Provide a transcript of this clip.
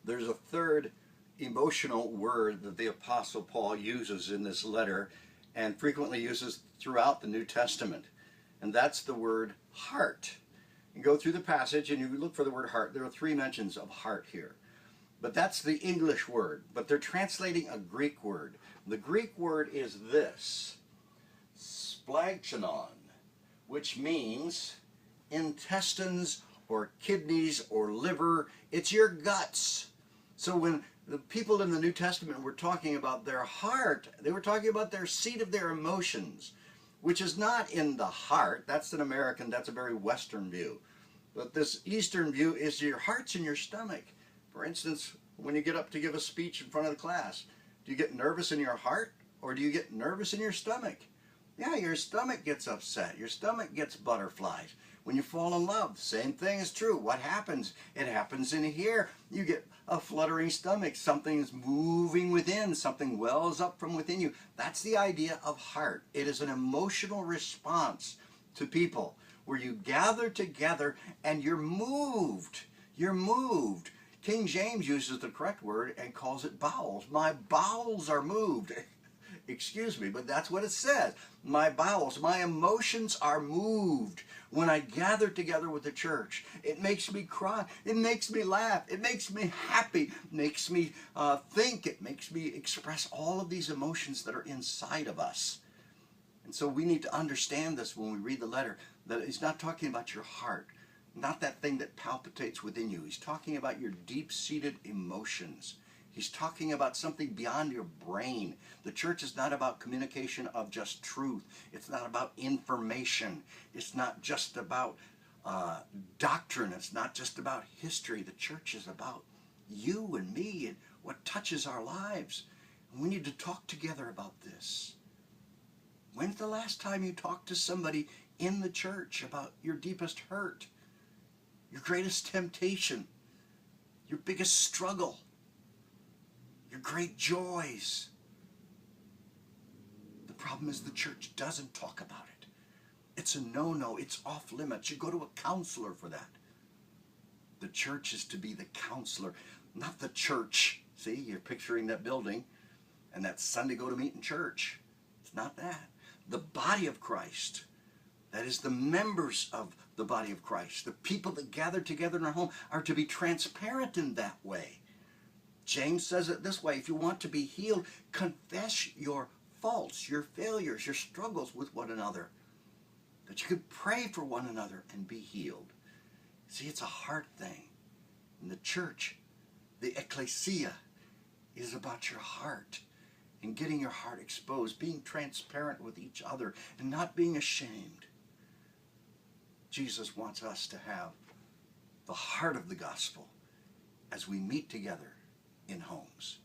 There's a third emotional word that the Apostle Paul uses in this letter and frequently uses throughout the New Testament, and that's the word heart. You go through the passage and you look for the word heart. There are 3 mentions of heart here. But that's the English word, but they're translating a Greek word. The Greek word is this, splankchonon, which means intestines or kidneys or liver. It's your guts. So when the people in the New Testament were talking about their heart, they were talking about their seat of their emotions, which is not in the heart. That's an American, that's a very Western view. But this Eastern view is your heart's in your stomach. For instance, when you get up to give a speech in front of the class, do you get nervous in your heart or do you get nervous in your stomach? Yeah, your stomach gets upset. Your stomach gets butterflies. When you fall in love, same thing is true. What happens? It happens in here. You get a fluttering stomach. Something's moving within. Something wells up from within you. That's the idea of heart. It is an emotional response to people where you gather together and you're moved. You're moved. King James uses the correct word and calls it bowels. My bowels are moved. Excuse me, but that's what it says. My bowels, my emotions are moved when I gather together with the church. It makes me cry. It makes me laugh. It makes me happy. It makes me think. It makes me express all of these emotions that are inside of us. And so we need to understand this when we read the letter, that he's not talking about your heart, not that thing that palpitates within you. He's talking about your deep-seated emotions. He's talking about something beyond your brain. The church is not about communication of just truth. It's not about information. It's not just about doctrine. It's not just about history. The church is about you and me and what touches our lives. And we need to talk together about this. When's the last time you talked to somebody in the church about your deepest hurt, your greatest temptation, your biggest struggle, your great joys? The problem is the church doesn't talk about it. It's a no-no. It's off limits. You go to a counselor for that. The church is to be the counselor, not the church. See, you're picturing that building and that Sunday go to meeting church. It's not that. The body of Christ, that is the members of the body of Christ, the people that gather together in our home, are to be transparent in that way. James says it this way: if you want to be healed, confess your faults, your failures, your struggles with one another, that you could pray for one another and be healed. See, it's a heart thing. In the church, the ecclesia is about your heart and getting your heart exposed, being transparent with each other and not being ashamed. Jesus wants us to have the heart of the gospel as we meet together in homes.